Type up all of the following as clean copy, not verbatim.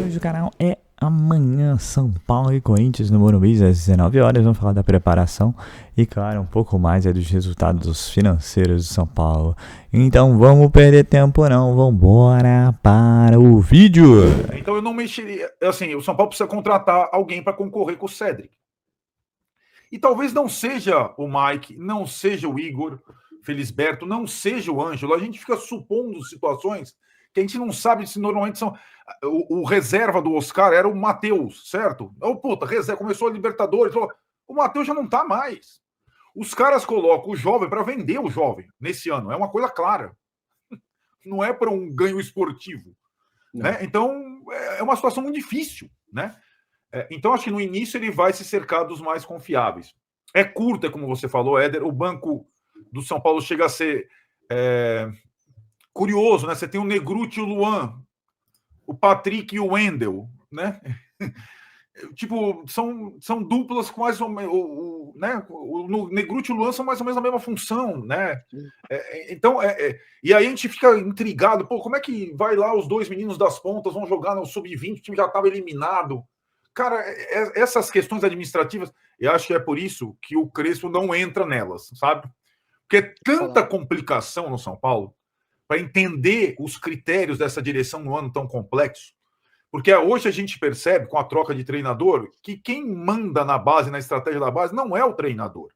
hoje do canal é amanhã, São Paulo e Corinthians no Morumbi, às 19 horas. Vamos falar da preparação e, claro, um pouco mais dos resultados financeiros de São Paulo. Então vamos perder tempo não, vamos embora para o vídeo. Então eu não mexeria, assim, o São Paulo precisa contratar alguém para concorrer com o Cédric. E talvez não seja o Mike, não seja o Igor Felisberto, não seja o Ângelo. A gente fica supondo situações que a gente não sabe se normalmente são... O reserva do Oscar era o Matheus, certo? Puta, reserva, começou a Libertadores, o Matheus já não tá mais. Os caras colocam o jovem para vender o jovem nesse ano, é uma coisa clara. Não é para um ganho esportivo. Né? Então, é uma situação muito difícil, né? Então, acho que no início ele vai se cercar dos mais confiáveis. É curto, como você falou, Éder. O banco do São Paulo chega a ser curioso, né? Você tem o Negruti e o Luan, o Patrick e o Wendel, né? Tipo, são duplas com mais ou menos, né? O Negruti e o Luan são mais ou menos a mesma função, né? Então, e aí a gente fica intrigado, pô, como é que vai lá os dois meninos das pontas, vão jogar no Sub-20, o time já estava eliminado. Cara, essas questões administrativas, eu acho que é por isso que o Crespo não entra nelas, sabe? Porque é tanta complicação no São Paulo para entender os critérios dessa direção num ano tão complexo. Porque hoje a gente percebe, com a troca de treinador, que quem manda na base, na estratégia da base, não é o treinador.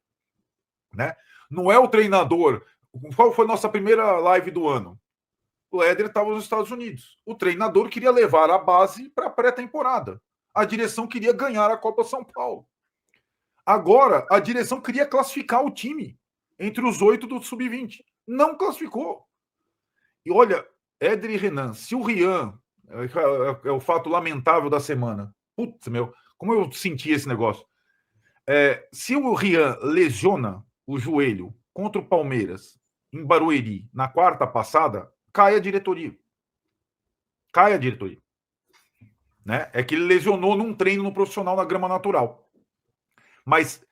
Né? Não é o treinador. Qual foi a nossa primeira live do ano? O Éder estava nos Estados Unidos. O treinador queria levar a base para a pré-temporada. A direção queria ganhar a Copa São Paulo. Agora, a direção queria classificar o time entre os 8 do Sub-20. Não classificou. E olha, Éder e Renan, se o Rian... É o fato lamentável da semana. Putz, meu, como eu senti esse negócio. Se o Rian lesiona o joelho contra o Palmeiras em Barueri na quarta passada, cai a diretoria. Cai a diretoria. Né? É que ele lesionou num treino no profissional na grama natural. Mas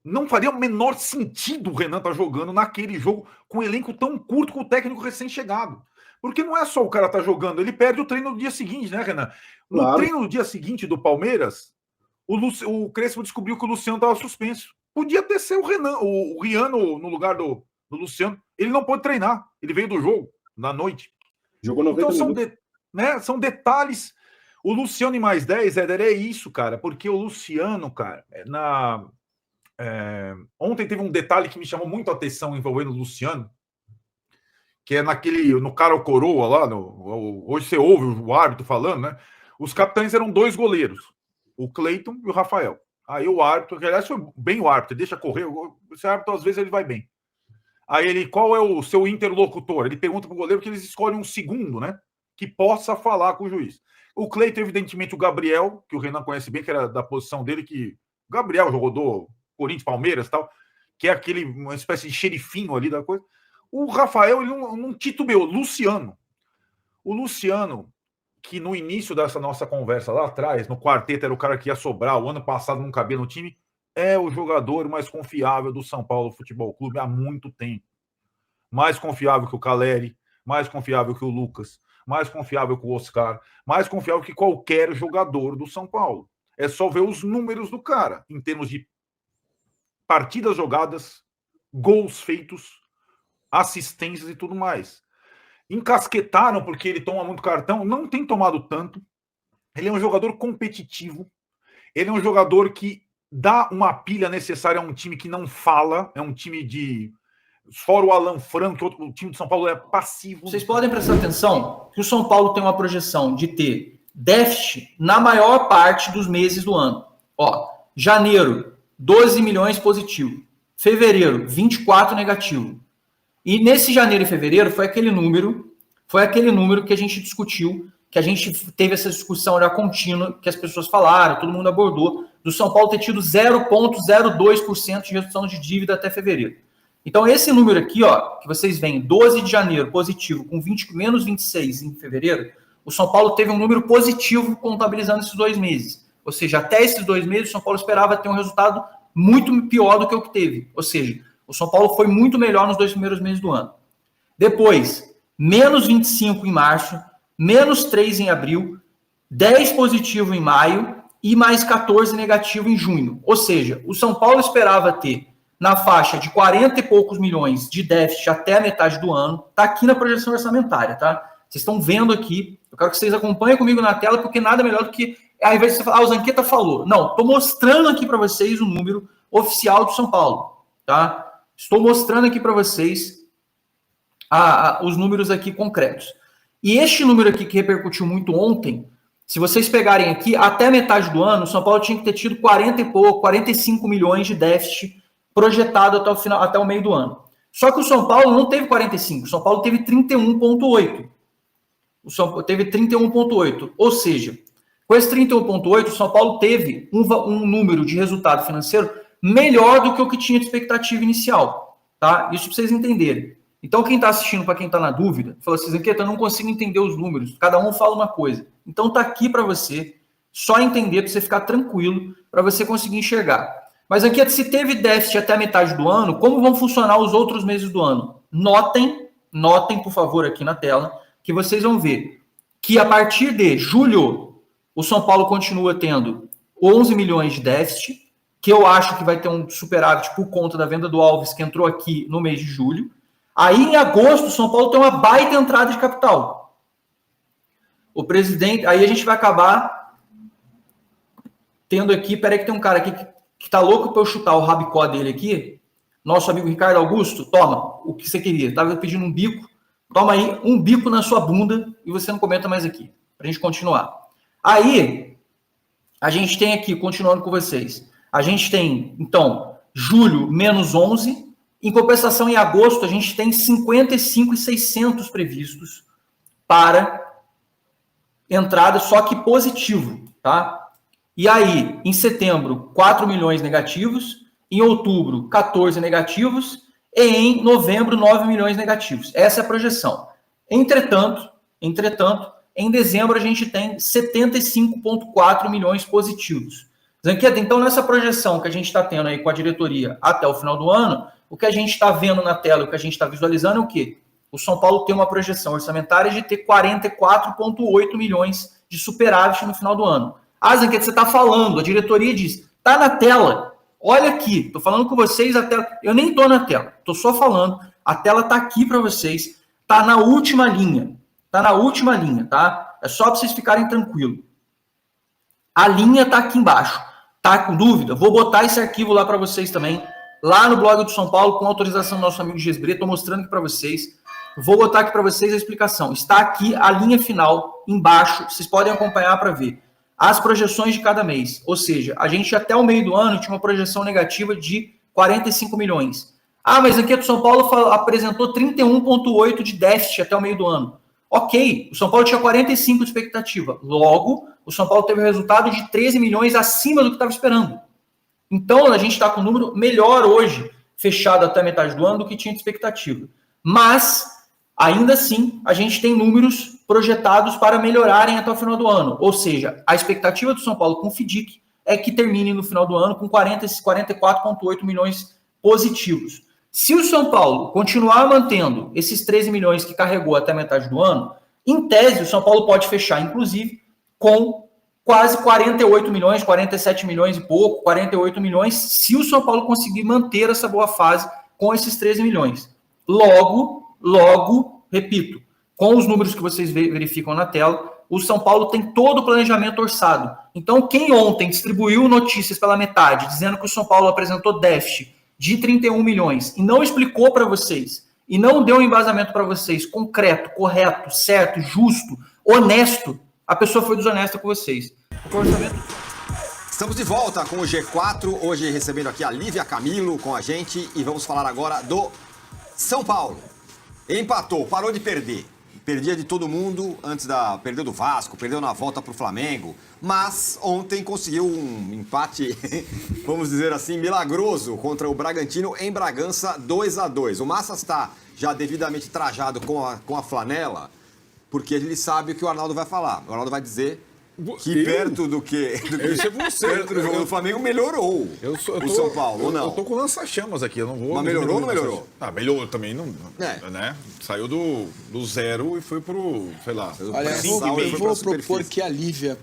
não faria o menor sentido o Renan estar jogando naquele jogo com um elenco tão curto com o técnico recém-chegado. Porque não é só o cara estar jogando, ele perde o treino no dia seguinte, né, Renan? No treino no dia seguinte do Palmeiras, o Crespo descobriu que o Luciano estava suspenso. Podia ter sido o Rian no lugar do Luciano. Ele não pôde treinar, ele veio do jogo na noite. Jogou 90 minutos. São detalhes. O Luciano em mais 10, Éder, é isso, cara, porque o Luciano, cara, ontem teve um detalhe que me chamou muito a atenção envolvendo o Luciano, que é no cara ou coroa lá, hoje você ouve o árbitro falando, né? Os capitães eram 2 goleiros, o Cleiton e o Rafael. Aí o árbitro, que aliás foi bem o árbitro, deixa correr, esse árbitro às vezes ele vai bem. Aí ele, qual é o seu interlocutor? Ele pergunta pro goleiro que eles escolhem um segundo, né? Que possa falar com o juiz. O Cleiton, evidentemente, o Gabriel, que o Renan conhece bem, que era da posição dele, que o Gabriel jogou do Corinthians, Palmeiras e tal, que é uma espécie de xerifinho ali da coisa. O Rafael, ele não titubeou. Luciano. O Luciano, que no início dessa nossa conversa lá atrás, no quarteto, era o cara que ia sobrar, o ano passado não cabia no time, é o jogador mais confiável do São Paulo Futebol Clube há muito tempo. Mais confiável que o Caleri, mais confiável que o Lucas, mais confiável que o Oscar, mais confiável que qualquer jogador do São Paulo. É só ver os números do cara, em termos de partidas jogadas, gols feitos, assistências e tudo mais. Encasquetaram porque ele toma muito cartão, não tem tomado tanto. Ele é um jogador competitivo, ele é um jogador que dá uma pilha necessária a um time que não fala, é um time de... Fora o Alan Franco, que o time de São Paulo é passivo. Vocês podem prestar atenção que o São Paulo tem uma projeção de ter déficit na maior parte dos meses do ano. Ó, janeiro, 12 milhões positivo. Fevereiro, 24 negativo. E nesse janeiro e fevereiro foi aquele número que a gente discutiu, que a gente teve essa discussão já contínua, que as pessoas falaram, todo mundo abordou, do São Paulo ter tido 0,02% de redução de dívida até fevereiro. Então esse número aqui, ó, que vocês veem, 12 de janeiro positivo, com menos 26 em fevereiro, o São Paulo teve um número positivo contabilizando esses 2 meses. Ou seja, até esses 2 meses o São Paulo esperava ter um resultado muito pior do que o que teve. Ou seja, o São Paulo foi muito melhor nos 2 primeiros meses do ano. Depois, menos 25 em março, menos 3 em abril, 10 positivo em maio e mais 14 negativo em junho. Ou seja, o São Paulo esperava ter na faixa de 40 e poucos milhões de déficit até a metade do ano. Está aqui na projeção orçamentária, tá? Vocês estão vendo aqui. Eu quero que vocês acompanhem comigo na tela, porque nada melhor do que, ao invés de você falar, o Zanqueta falou. Não, estou mostrando aqui para vocês o número oficial do São Paulo, tá? Estou mostrando aqui para vocês os números aqui concretos. E este número aqui que repercutiu muito ontem, se vocês pegarem aqui, até metade do ano, o São Paulo tinha que ter tido 40 e pouco, 45 milhões de déficit projetado até o final, até o meio do ano. Só que o São Paulo não teve 45, o São Paulo teve 31,8. O São Paulo teve 31,8. Ou seja, com esse 31,8, o São Paulo teve um número de resultado financeiro melhor do que o que tinha de expectativa inicial. Tá? Isso para vocês entenderem. Então, quem está assistindo, para quem está na dúvida, fala assim, Zanqueta, eu não consigo entender os números. Cada um fala uma coisa. Então, está aqui para você, só entender, para você ficar tranquilo, para você conseguir enxergar. Mas, Zanqueta, se teve déficit até a metade do ano, como vão funcionar os outros meses do ano? Notem, por favor, aqui na tela, que vocês vão ver que a partir de julho, o São Paulo continua tendo 11 milhões de déficit, que eu acho que vai ter um superávit por conta da venda do Alves, que entrou aqui no mês de julho. Aí, em agosto, o São Paulo tem uma baita entrada de capital. O presidente... Aí a gente vai acabar tendo aqui... Peraí que tem um cara aqui que tá louco para eu chutar o rabicó dele aqui. Nosso amigo Ricardo Augusto, toma o que você queria. Tava pedindo um bico. Toma aí um bico na sua bunda e você não comenta mais aqui. Pra gente continuar. Aí, a gente tem aqui, continuando com vocês. A gente tem, então, julho, menos 11... Em compensação, em agosto, a gente tem 55.600 previstos para entrada, só que positivo, tá? E aí, em setembro, 4 milhões negativos, em outubro, 14 negativos, e em novembro, 9 milhões negativos. Essa é a projeção. Entretanto, em dezembro, a gente tem 75,4 milhões positivos. Zanqueta, então, nessa projeção que a gente está tendo aí com a diretoria até o final do ano, o que a gente está vendo na tela, o que a gente está visualizando é o quê? O São Paulo tem uma projeção orçamentária de ter 44,8 milhões de superávit no final do ano. Ah, Zanqueta, você está falando, a diretoria diz, está na tela, olha aqui, estou falando com vocês, a tela, eu nem estou na tela, estou só falando, a tela está aqui para vocês, está na última linha, tá? É só para vocês ficarem tranquilos. A linha está aqui embaixo. Tá com dúvida? Vou botar esse arquivo lá para vocês também, lá no blog do São Paulo, com autorização do nosso amigo Gesbre. Estou mostrando aqui para vocês. Vou botar aqui para vocês a explicação. Está aqui a linha final embaixo. Vocês podem acompanhar para ver as projeções de cada mês. Ou seja, a gente até o meio do ano tinha uma projeção negativa de 45 milhões. Ah, mas aqui o São Paulo apresentou 31,8 de déficit até o meio do ano. Ok, o São Paulo tinha 45 de expectativa. Logo, o São Paulo teve um resultado de 13 milhões acima do que estava esperando. Então, a gente está com um número melhor hoje, fechado até a metade do ano, do que tinha de expectativa. Mas, ainda assim, a gente tem números projetados para melhorarem até o final do ano. Ou seja, a expectativa do São Paulo com o FDIC é que termine no final do ano com 44,8 milhões positivos. Se o São Paulo continuar mantendo esses 13 milhões que carregou até a metade do ano, em tese, o São Paulo pode fechar, inclusive, com quase 48 milhões, 47 milhões e pouco, 48 milhões, se o São Paulo conseguir manter essa boa fase com esses 13 milhões. Logo, repito, com os números que vocês verificam na tela, o São Paulo tem todo o planejamento orçado. Então, quem ontem distribuiu notícias pela metade, dizendo que o São Paulo apresentou déficit de 31 milhões e não explicou para vocês, e não deu um embasamento para vocês concreto, correto, certo, justo, honesto, a pessoa foi desonesta com vocês. Estamos de volta com o G4, hoje recebendo aqui a Lívia Camilo com a gente e vamos falar agora do São Paulo. Empatou, parou de perder. Perdia de todo mundo perdeu do Vasco, perdeu na volta para o Flamengo, mas ontem conseguiu um empate, vamos dizer assim, milagroso contra o Bragantino em Bragança, 2-2. O Massa está já devidamente trajado com a flanela, porque ele sabe o que o Arnaldo vai falar. O Arnaldo vai dizer Que perto do que? Esse é você. Perto do jogo do Flamengo melhorou o São Paulo, ou não? Eu tô com lança-chamas aqui, eu não vou... Mas melhorou ou não melhorou? Melhorou também, não, É. né? Saiu do 0 e foi pro, sei lá... Olha, eu vou propor que a Lívia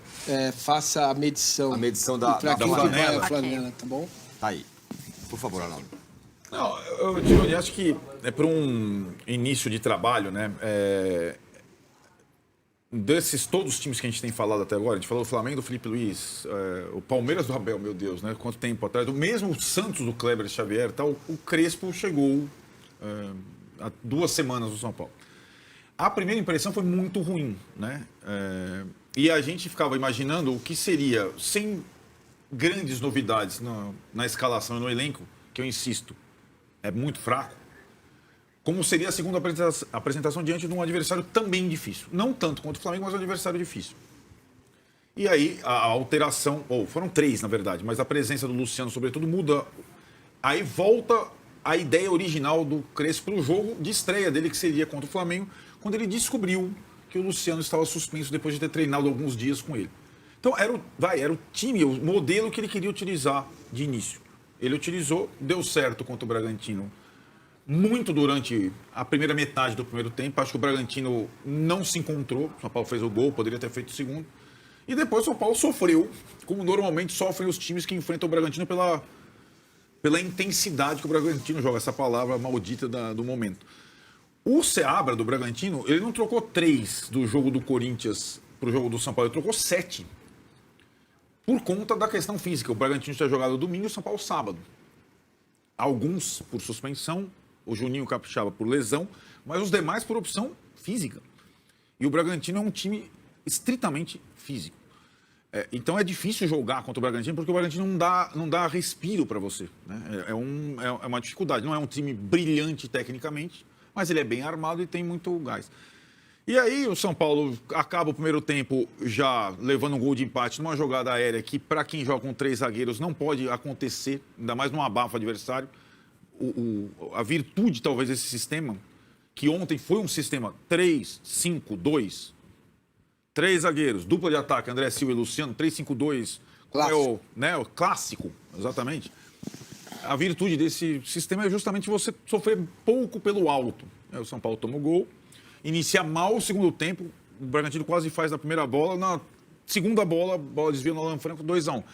faça a medição. A medição da pra quem que flanela. vai a flanela, tá bom? Tá aí. Por favor, Arnaldo. Não, eu acho que para um início de trabalho, né? Desses todos os times que a gente tem falado até agora, a gente falou do Flamengo do Felipe Luiz, o Palmeiras do Abel, meu Deus, né? Quanto tempo atrás, o mesmo Santos do Kleber Xavier, tal, o Crespo chegou há 2 semanas no São Paulo. A primeira impressão foi muito ruim, né? E a gente ficava imaginando o que seria, sem grandes novidades na escalação e no elenco, que eu insisto, é muito fraco, como seria a segunda apresentação diante de um adversário também difícil. Não tanto quanto o Flamengo, mas um adversário difícil. E aí a alteração, foram 3 na verdade, mas a presença do Luciano sobretudo muda. Aí volta a ideia original do Crespo para o jogo de estreia dele, que seria contra o Flamengo, quando ele descobriu que o Luciano estava suspenso depois de ter treinado alguns dias com ele. Então era o time, o modelo que ele queria utilizar de início. Ele utilizou, deu certo contra o Bragantino muito durante a primeira metade do primeiro tempo. Acho que o Bragantino não se encontrou. O São Paulo fez o gol, poderia ter feito o segundo. E depois o São Paulo sofreu, como normalmente sofrem os times que enfrentam o Bragantino pela intensidade que o Bragantino joga, essa palavra maldita do momento. O Seabra do Bragantino, ele não trocou 3 do jogo do Corinthians para o jogo do São Paulo, ele trocou 7. Por conta da questão física. O Bragantino tinha jogado domingo e o São Paulo sábado. Alguns por suspensão, o Juninho Capixaba por lesão, mas os demais por opção física. E o Bragantino é um time estritamente físico. Então é difícil jogar contra o Bragantino, porque o Bragantino não dá respiro para você, né? É uma dificuldade. Não é um time brilhante tecnicamente, mas ele é bem armado e tem muito gás. E aí o São Paulo acaba o primeiro tempo já levando um gol de empate numa jogada aérea que, para quem joga com 3 zagueiros, não pode acontecer, ainda mais num abafo adversário. A virtude, talvez, desse sistema, que ontem foi um sistema 3-5-2, 3 zagueiros, dupla de ataque, André Silva e Luciano, 3-5-2, o clássico, exatamente. A virtude desse sistema é justamente você sofrer pouco pelo alto. O São Paulo toma o gol, inicia mal o segundo tempo, o Bragantino quase faz na primeira bola, na segunda bola desvia no Alan Franco, 2-1.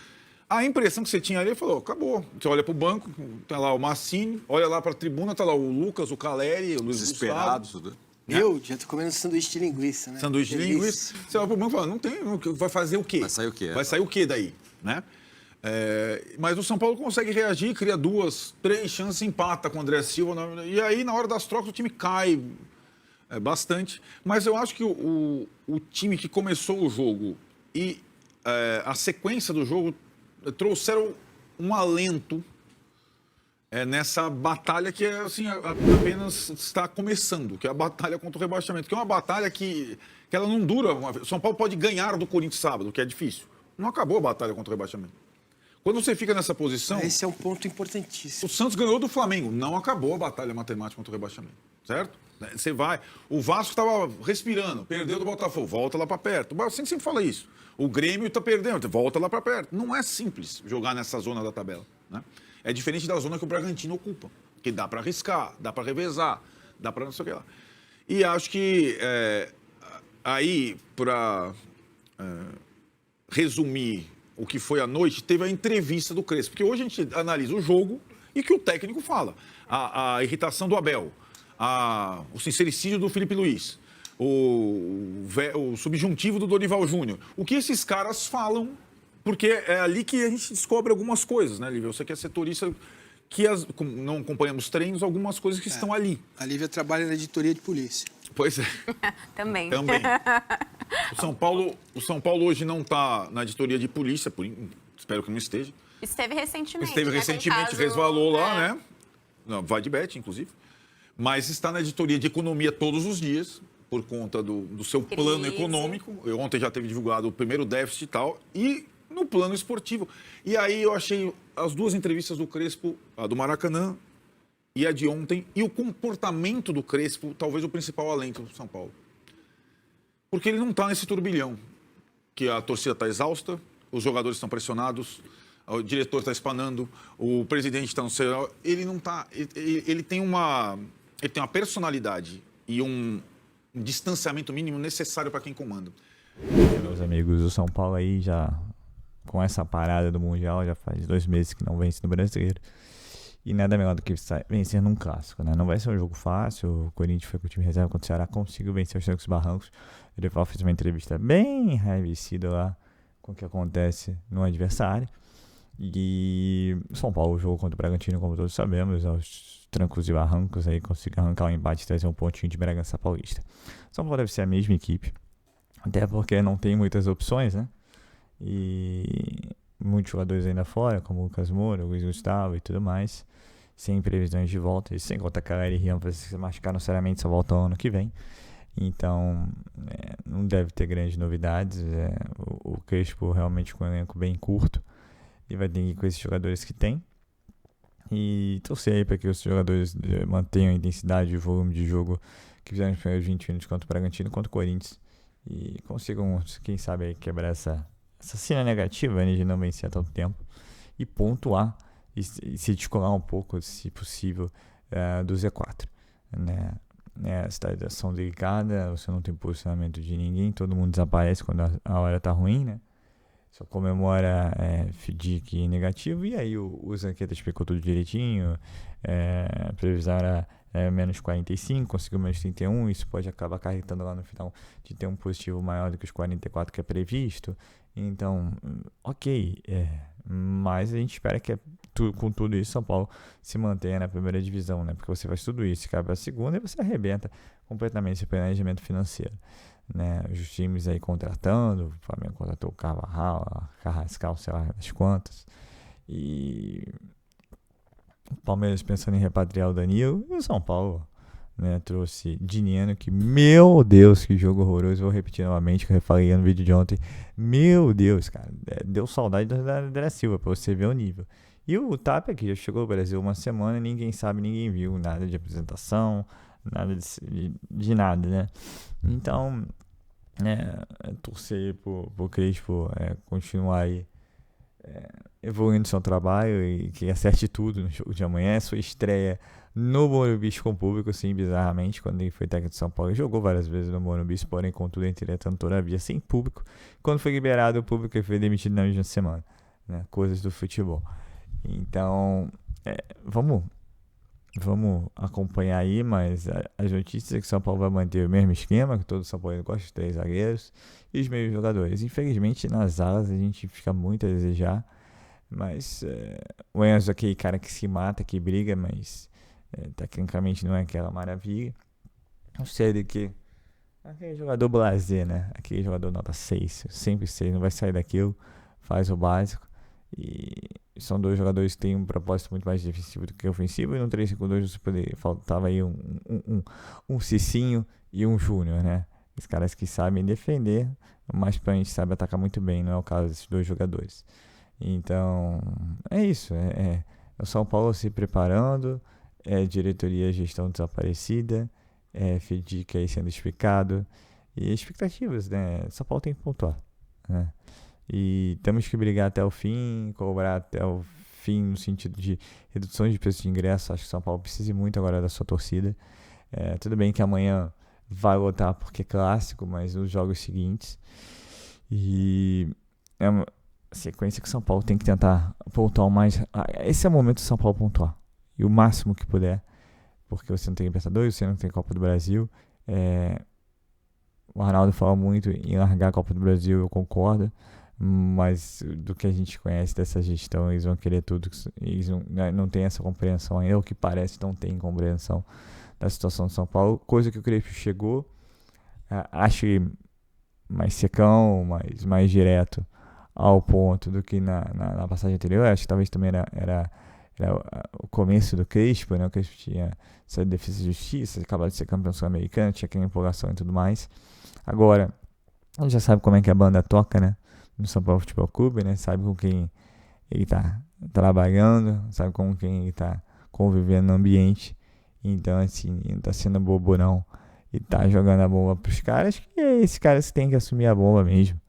A impressão que você tinha ali, falou, acabou. Você olha para o banco, tá lá o Massini, olha lá para a tribuna, tá lá o Lucas, o Caleri, o Luiz Desesperados. Gustavo. Eu já tô comendo sanduíche de linguiça, né? Sanduíche de linguiça. Você olha para o banco e fala, não tem, vai fazer o quê? Vai sair o quê? Vai sair o quê daí, né? Mas o São Paulo consegue reagir, cria 2, 3 chances, empata com o André Silva. E aí, na hora das trocas, o time cai bastante. Mas eu acho que o time que começou o jogo e a sequência do jogo trouxeram um alento nessa batalha que assim, apenas está começando, que é a batalha contra o rebaixamento, que é uma batalha que ela não dura. O São Paulo pode ganhar do Corinthians sábado, que é difícil. Não acabou a batalha contra o rebaixamento. Quando você fica nessa posição... Esse é um ponto importantíssimo. O Santos ganhou do Flamengo. Não acabou a batalha matemática contra o rebaixamento. Certo? Você vai... O Vasco estava respirando. Perdeu do Botafogo. Volta lá para perto. O Vasco sempre fala isso. O Grêmio está perdendo. Volta lá para perto. Não é simples jogar nessa zona da tabela, né? É diferente da zona que o Bragantino ocupa. Que dá para arriscar, dá para revezar, dá para não sei o que lá. E acho que aí, para resumir o que foi a noite, teve a entrevista do Crespo. Porque hoje a gente analisa o jogo e o que o técnico fala. A irritação do Abel, o sincericídio do Felipe Luiz, o subjuntivo do Dorival Júnior. O que esses caras falam, porque é ali que a gente descobre algumas coisas, né, Lívia? Você que é setorista, que não acompanhamos treinos, algumas coisas que estão ali. A Lívia trabalha na editoria de polícia. Pois é. Também. O São Paulo hoje não está na editoria de polícia, espero que não esteja. Esteve recentemente. Resvalou lá, né? Não, vai de bet, inclusive. Mas está na editoria de economia todos os dias, por conta do seu plano econômico. Ontem já teve divulgado o primeiro déficit e tal. E no plano esportivo. E aí eu achei as 2 entrevistas do Crespo, a do Maracanã e a de ontem, e o comportamento do Crespo, talvez o principal alento do São Paulo. Porque ele não está nesse turbilhão. que a torcida está exausta, os jogadores estão pressionados, o diretor está espanando, o presidente está no céu. Ele não está. Ele tem uma personalidade e um distanciamento mínimo necessário para quem comanda. Meus amigos, o São Paulo aí já, com essa parada do Mundial, já faz 2 meses que não vence no Brasileiro. E nada melhor do que vencer num clássico, né? Não vai ser um jogo fácil. O Corinthians foi com o time reserva contra o Ceará, conseguiu vencer os trancos e barrancos. O Dorival fez uma entrevista bem enraivecida lá com o que acontece no adversário. E o São Paulo jogou contra o Bragantino, como todos sabemos, aos trancos e barrancos, aí conseguiu arrancar um empate e trazer um pontinho de Bragança Paulista. O São Paulo deve ser a mesma equipe, até porque não tem muitas opções, né? E muitos jogadores ainda fora, como o Lucas Moura, o Luiz Gustavo e tudo mais, sem previsões de volta, e sem contar que a Galera e Rian vai se machucar seriamente, só volta ano que vem. Então, não deve ter grandes novidades. O Crespo realmente com um elenco bem curto, e vai ter que ir com esses jogadores que tem. E torcer aí para que os jogadores mantenham a intensidade e o volume de jogo que fizeram nos primeiros 20 minutos contra o Bragantino, contra o Corinthians, e consigam, quem sabe, aí, quebrar essa cena negativa, né, de não vencer há tanto tempo, e pontuar e se descolar um pouco, se possível, do Z4, né? A situação delicada, você não tem posicionamento de ninguém, todo mundo desaparece quando a hora tá ruim, né? Só comemora FDIC negativo, e aí o Zanqueta explicou tudo direitinho. A previsão era menos 45, conseguiu menos 31, isso pode acabar acarretando lá no final de ter um positivo maior do que os 44 que é previsto. Então, ok, mas a gente espera que com tudo isso São Paulo se mantenha na primeira divisão, né? Porque você faz tudo isso, cai para a segunda e você arrebenta completamente esse planejamento financeiro, né? Os times aí contratando, o Flamengo contratou o Carvajal, Carrascal, sei lá das quantas, e o Palmeiras pensando em repatriar o Danilo, e o São Paulo, né, trouxe Diniano, que, meu Deus, que jogo horroroso. Vou repetir novamente, que eu falei no vídeo de ontem. Meu Deus, cara, deu saudade da André Silva, pra você ver o nível. E o Tapia, que já chegou ao Brasil uma semana, ninguém sabe, ninguém viu nada de apresentação, nada de nada, né? Então, torcer pro Crespo continuar aí evoluindo seu trabalho e que acerte tudo no jogo de amanhã. Sua estreia no Morumbi com o público, sim, bizarramente, quando ele foi técnico de São Paulo. Ele jogou várias vezes no Morumbi, porém, contudo, entretanto, todavia, sem público. Quando foi liberado o público, ele foi demitido na mesma semana, né? Coisas do futebol. Então, vamos acompanhar aí, mas as notícias é que São Paulo vai manter o mesmo esquema, que todo São Paulo gosta, os 3 zagueiros e os meios jogadores. Infelizmente, nas alas a gente fica muito a desejar, mas o Enzo é aquele cara que se mata, que briga, mas tecnicamente não é aquela maravilha. Não sei de que aquele jogador blasé, né? Aquele jogador nota 6, sempre 6, não vai sair daquilo, faz o básico. E são 2 jogadores que têm um propósito muito mais defensivo do que ofensivo, e no 3-5-2 faltava aí um Cicinho e um Júnior, né? Os caras que sabem defender, mas a gente sabe atacar muito bem, não é o caso desses 2 jogadores. Então, é isso, o São Paulo se preparando, diretoria e gestão desaparecida, FDIC aí sendo explicado, e expectativas, né? São Paulo tem que pontuar, né? E temos que brigar até o fim, cobrar até o fim no sentido de redução de preço de ingresso. Acho que São Paulo precisa muito agora da sua torcida. Tudo bem que amanhã vai lotar porque é clássico, mas nos jogos seguintes. E é uma sequência que São Paulo tem que tentar pontuar o mais. Esse é o momento de São Paulo pontuar. E o máximo que puder. Porque você não tem Libertadores, você não tem Copa do Brasil. O Arnaldo fala muito em largar a Copa do Brasil, eu concordo. Mas do que a gente conhece dessa gestão, eles vão querer tudo. Eles não têm essa compreensão ainda. O que parece não tem compreensão da situação de São Paulo. Coisa que o Crespo chegou, acho mais secão, mais direto ao ponto do que na passagem anterior. Acho que talvez também era o começo do Crespo, né? O Crespo tinha saído de Defesa e Justiça, acabado de ser campeão sul-americano, tinha aquela empolgação e tudo mais. Agora, a gente já sabe como é que a banda toca, né? No São Paulo Futebol Clube, né? Sabe com quem ele tá trabalhando, sabe com quem ele tá convivendo no ambiente. Então, assim, não tá sendo bobo não, e tá jogando a bomba pros caras, que esses caras têm que assumir a bomba mesmo,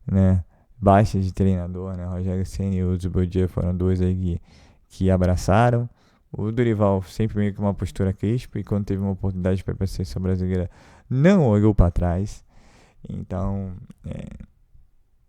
né? Baixa de treinador, né? Rogério Ceni e o Zubodier foram dois aí que abraçaram. O Dorival sempre meio que uma postura crispa, e quando teve uma oportunidade para a seleção brasileira, não olhou para trás. Então,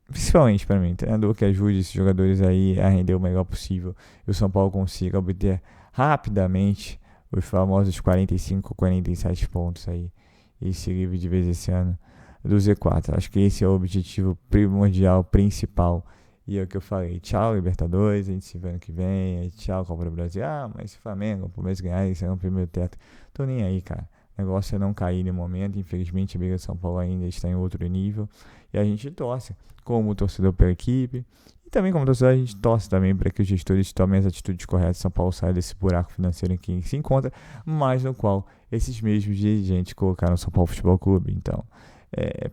principalmente para mim, treinador que ajude esses jogadores aí a render o melhor possível, e o São Paulo consiga obter rapidamente os famosos 45 ou 47 pontos aí, e se livre de vez esse ano do Z4. Acho que esse é o objetivo primordial, principal. E é o que eu falei: tchau Libertadores, a gente se vê ano que vem, tchau Copa do Brasil. Mas se o Flamengo, o Palmeiras ganhar, isso é um primeiro teto. Tô nem aí, cara. O negócio é não cair no momento. Infelizmente a Liga de São Paulo ainda está em outro nível, e a gente torce como torcedor pela equipe, e também como torcedor a gente torce também para que os gestores tomem as atitudes corretas. São Paulo saia desse buraco financeiro em que se encontra, mas no qual esses mesmos dirigentes colocaram o São Paulo Futebol Clube. Então,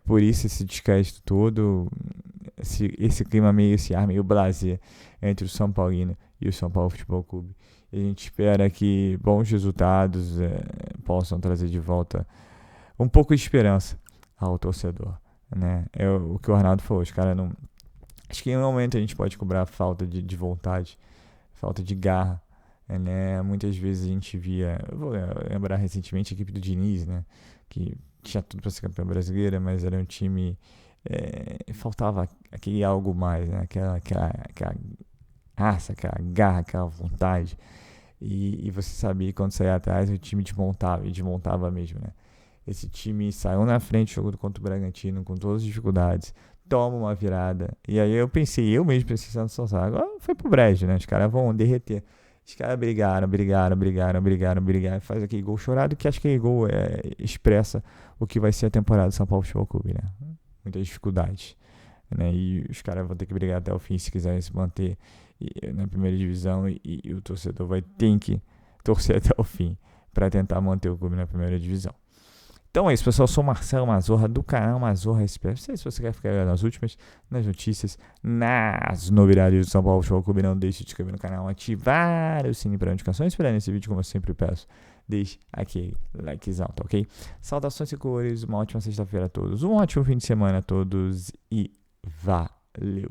por isso esse descrédito todo, esse clima meio, esse ar meio blasé entre o São Paulino e o São Paulo Futebol Clube. E a gente espera que bons resultados possam trazer de volta um pouco de esperança ao torcedor, né? É o que o Arnaldo falou: os caras não... Acho que em um momento a gente pode cobrar falta de vontade, falta de garra, né? Muitas vezes a gente via... Eu vou lembrar recentemente a equipe do Diniz, né? Que tinha tudo para ser campeão brasileira, mas era um time... faltava aquele algo mais, né? Aquela raça, aquela garra, aquela vontade. E você sabia que quando saía atrás o time desmontava, e desmontava mesmo, né? Esse time saiu na frente do jogo contra o Bragantino com todas as dificuldades, toma uma virada, e aí eu mesmo pensei no Sonsal, agora foi pro brejo, né? Os caras vão derreter. Os caras brigaram, e faz aquele gol chorado, que acho que aquele gol expressa o que vai ser a temporada do São Paulo Futebol Clube, né? Muitas dificuldades, né? E os caras vão ter que brigar até o fim se quiserem se manter na primeira divisão, e o torcedor vai ter que torcer até o fim para tentar manter o clube na primeira divisão. Então é isso, pessoal. Eu sou o Marcelo Mazorra, do canal Mazorra SP. Se você quer ficar nas últimas, nas notícias, nas novidades do São Paulo Futebol Clube, não deixe de se inscrever no canal, ativar o sininho para notificações. Esperar nesse vídeo, como eu sempre peço, deixe aquele likezão, tá ok? Saudações e cores, uma ótima sexta-feira a todos, um ótimo fim de semana a todos, e valeu!